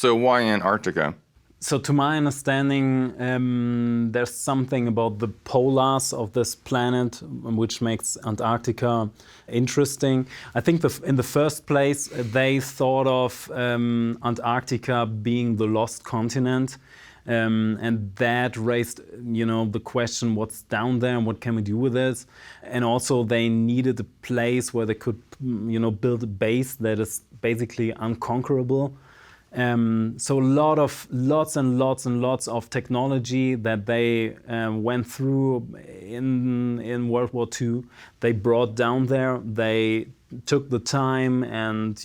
So why Antarctica? So to my understanding, there's something about the polars of this planet which makes Antarctica interesting. I think in the first place, they thought of Antarctica being the lost continent. And that raised, the question, what's down there and what can we do with it? And also they needed a place where they could, build a base that is basically unconquerable. So lots and lots of technology that they went through in World War II. They brought down there. They took the time and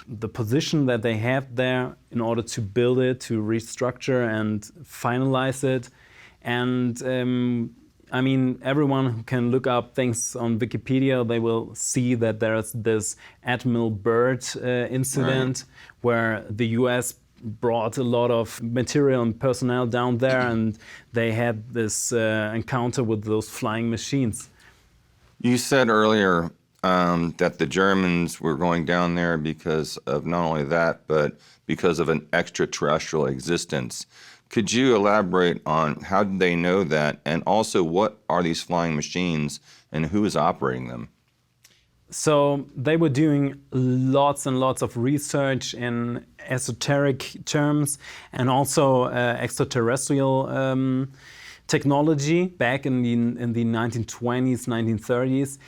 the position that they have there in order to build it, to restructure and finalize it. And everyone who can look up things on Wikipedia, they will see that there's this Admiral Byrd incident where the US brought a lot of material and personnel down there, and they had this encounter with those flying machines. You said earlier that the Germans were going down there because of not only that, but because of an extraterrestrial existence. Could you elaborate on how did they know that, and also what are these flying machines and who is operating them? So they were doing lots and lots of research in esoteric terms and also extraterrestrial technology back in the 1920s, 1930s.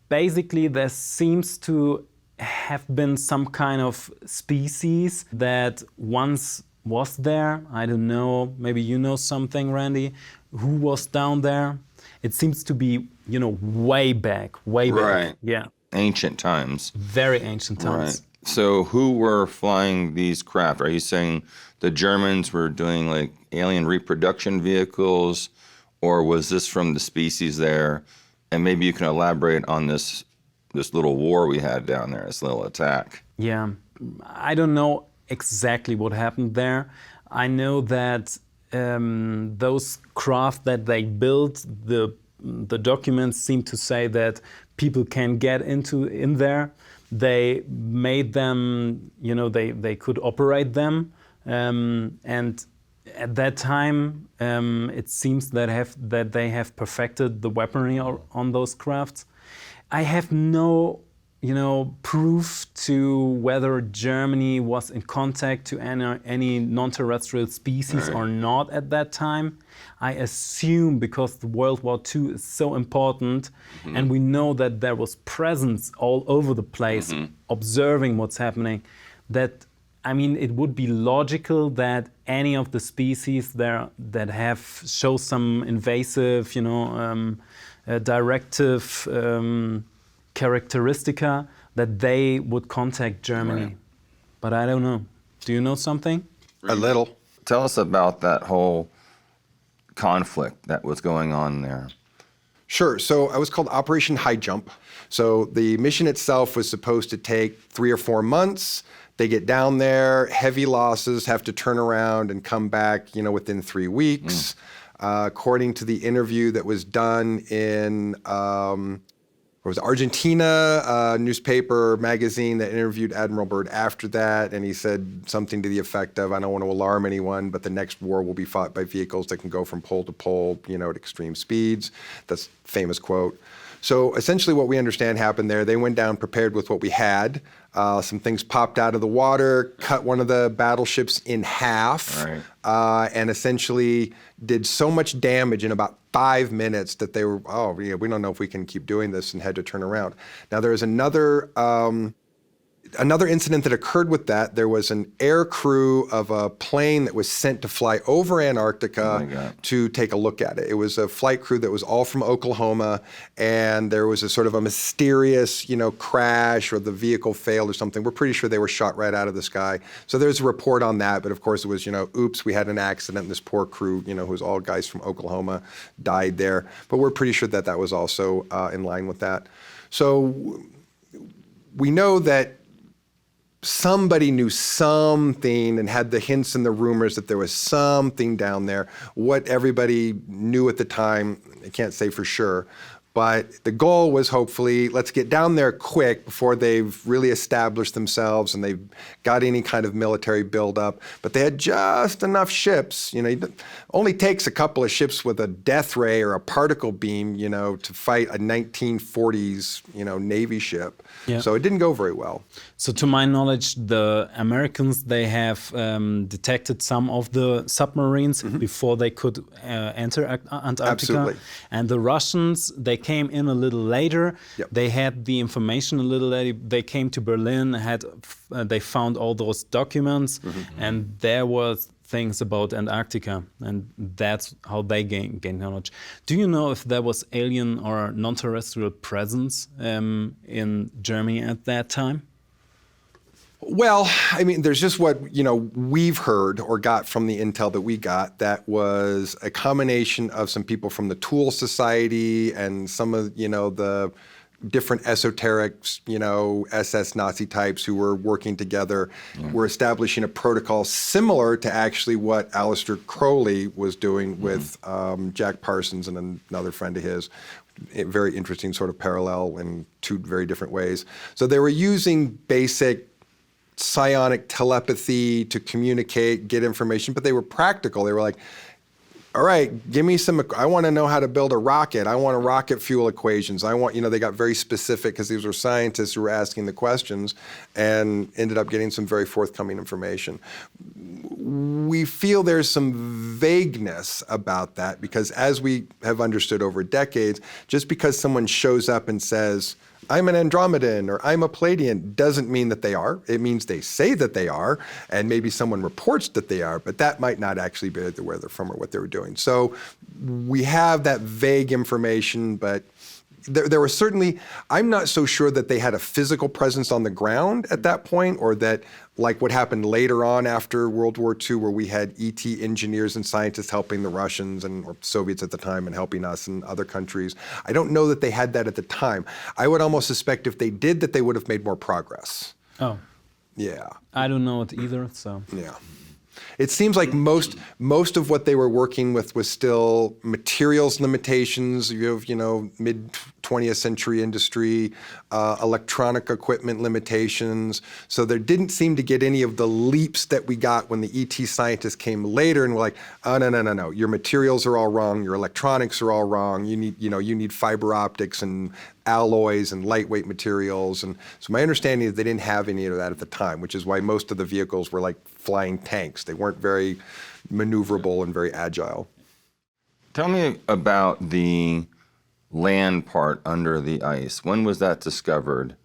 Basically, there seems to have been some kind of species that once was there. I don't know, maybe you know something, Randy, who was down there. It seems to be, way back. Right. Yeah. Ancient times. Very ancient times. Right. So who were flying these craft? Are you saying the Germans were doing like alien reproduction vehicles, or was this from the species there? And maybe you can elaborate on this little war we had down there, this little attack. Yeah, I don't know exactly what happened there. I know that those craft that they built, the documents seem to say that people can get in there. They made them, they could operate them, and at that time, it seems that they have perfected the weaponry on those crafts. I have no, proof to whether Germany was in contact to any non-terrestrial species or not at that time. I assume because the World War II is so important, and we know that there was presence all over the place, observing what's happening, that it would be logical that any of the species there that show some invasive, directive characteristica, that they would contact Germany. Right. But I don't know. Do you know something? A little. Tell us about that whole conflict that was going on there. Sure. So it was called Operation High Jump. So the mission itself was supposed to take 3 or 4 months. They get down there, heavy losses, have to turn around and come back, within 3 weeks. According to the interview that was done in Argentina, newspaper, magazine that interviewed Admiral Byrd after that, and he said something to the effect of, I don't want to alarm anyone, but the next war will be fought by vehicles that can go from pole to pole, at extreme speeds. That's a famous quote. So essentially what we understand happened there, they went down prepared with what we had. Some things popped out of the water, cut one of the battleships in half, and essentially did so much damage in about 5 minutes that they were, we don't know if we can keep doing this, and had to turn around. Now there was another incident that occurred with that. There was an air crew of a plane that was sent to fly over Antarctica to take a look at it. It was a flight crew that was all from Oklahoma, and there was a sort of a mysterious, crash, or the vehicle failed or something. We're pretty sure they were shot right out of the sky. So there's a report on that, but of course it was, oops, we had an accident, and this poor crew, who was all guys from Oklahoma, died there. But we're pretty sure that was also in line with that. So we know that somebody knew something and had the hints and the rumors that there was something down there. What everybody knew at the time, I can't say for sure, But the goal was hopefully, let's get down there quick before they've really established themselves and they've got any kind of military buildup. But they had just enough ships. It only takes a couple of ships with a death ray or a particle beam, to fight a 1940s, Navy ship. Yeah. So it didn't go very well. So to my knowledge, the Americans, they have detected some of the submarines before they could enter Antarctica. Absolutely. And the Russians, they came in a little later. Yep. They had the information a little later. They came to Berlin, they found all those documents, and there was things about Antarctica, and that's how they gained knowledge. Do you know if there was alien or non-terrestrial presence in Germany at that time? Well, I mean, there's just what, we've heard or got from the intel that we got that was a combination of some people from the Tool Society and some of, the different esoterics, SS Nazi types who were working together, were establishing a protocol similar to actually what Aleister Crowley was doing with Jack Parsons and another friend of his. A very interesting sort of parallel in two very different ways. So they were using basic psionic telepathy to communicate, get information, but they were practical. They were like, all right, give me I want to know how to build a rocket. I want rocket fuel equations. They got very specific because these were scientists who were asking the questions and ended up getting some very forthcoming information. We feel there's some vagueness about that because as we have understood over decades, just because someone shows up and says, I'm an Andromedan or I'm a Pleiadian doesn't mean that they are. It means they say that they are, and maybe someone reports that they are, but that might not actually be where they're from or what they were doing. So we have that vague information, but there was certainly, I'm not so sure that they had a physical presence on the ground at that point, or that like what happened later on after World War II, where we had ET engineers and scientists helping the Russians or Soviets at the time and helping us and other countries. I don't know that they had that at the time. I would almost suspect if they did that they would have made more progress. Oh. Yeah. I don't know it either, so. Yeah. It seems like most of what they were working with was still materials limitations. You have, mid-20th century industry, electronic equipment limitations. So there didn't seem to get any of the leaps that we got when the ET scientists came later and were like, oh, no. Your materials are all wrong. Your electronics are all wrong. You need fiber optics and alloys and lightweight materials. And so my understanding is they didn't have any of that at the time, which is why most of the vehicles were like flying tanks. They weren't very maneuverable and very agile. Tell me about the land part under the ice. When was that discovered?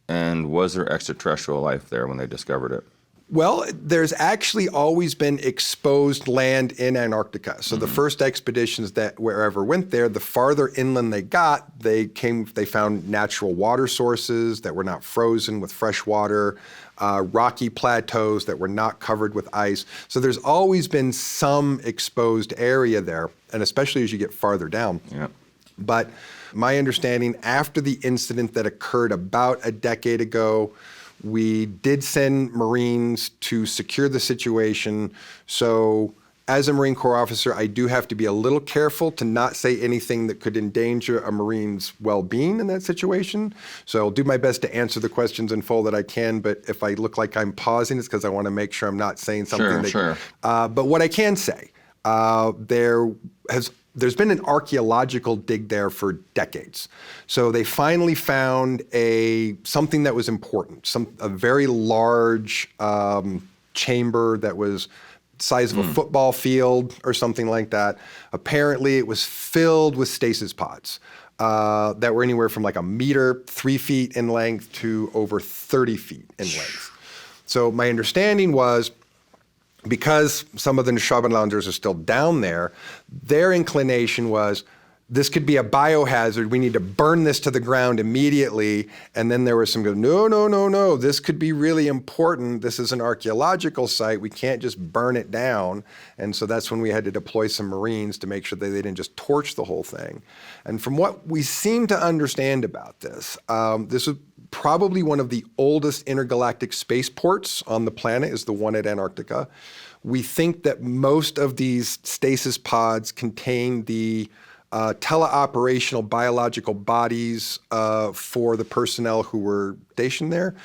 And was there extraterrestrial life there when they discovered it? Well, there's actually always been exposed land in Antarctica. So the first expeditions that wherever went there, the farther inland they got, they found natural water sources that were not frozen with fresh water, rocky plateaus that were not covered with ice. So there's always been some exposed area there, and especially as you get farther down. Yeah. But my understanding, after the incident that occurred about a decade ago, we did send Marines to secure the situation. So as a Marine Corps officer, I do have to be a little careful to not say anything that could endanger a Marine's well-being in that situation. So I'll do my best to answer the questions in full that I can, but if I look like I'm pausing, it's because I want to make sure I'm not saying something. Sure. But what I can say, there's been an archaeological dig there for decades. So they finally found something that was important, a very large chamber that was size of a football field or something like that. Apparently it was filled with stasis pods that were anywhere from like a meter, 3 feet in length to over 30 feet in length. So my understanding was, because some of the Schwabenlanders are still down there, their inclination was, this could be a biohazard. We need to burn this to the ground immediately. And then there was some go, no, this could be really important. This is an archaeological site. We can't just burn it down. And so that's when we had to deploy some Marines to make sure that they didn't just torch the whole thing. And from what we seem to understand about this, this was probably one of the oldest intergalactic spaceports on the planet, is the one at Antarctica. We think that most of these stasis pods contain the teleoperational biological bodies for the personnel who were stationed there.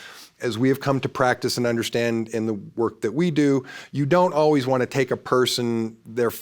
As we have come to practice and understand in the work that we do, you don't always want to take a person, their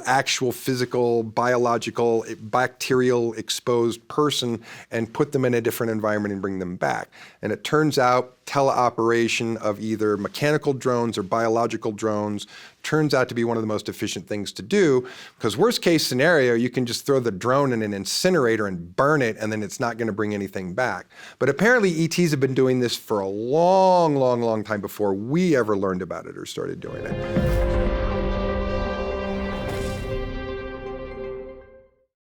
actual physical, biological, bacterial exposed person, and put them in a different environment and bring them back. And it turns out teleoperation of either mechanical drones or biological drones turns out to be one of the most efficient things to do, because worst case scenario, you can just throw the drone in an incinerator and burn it, and then it's not going to bring anything back. But apparently ETs have been doing this for a long, long, long time before we ever learned about it or started doing it.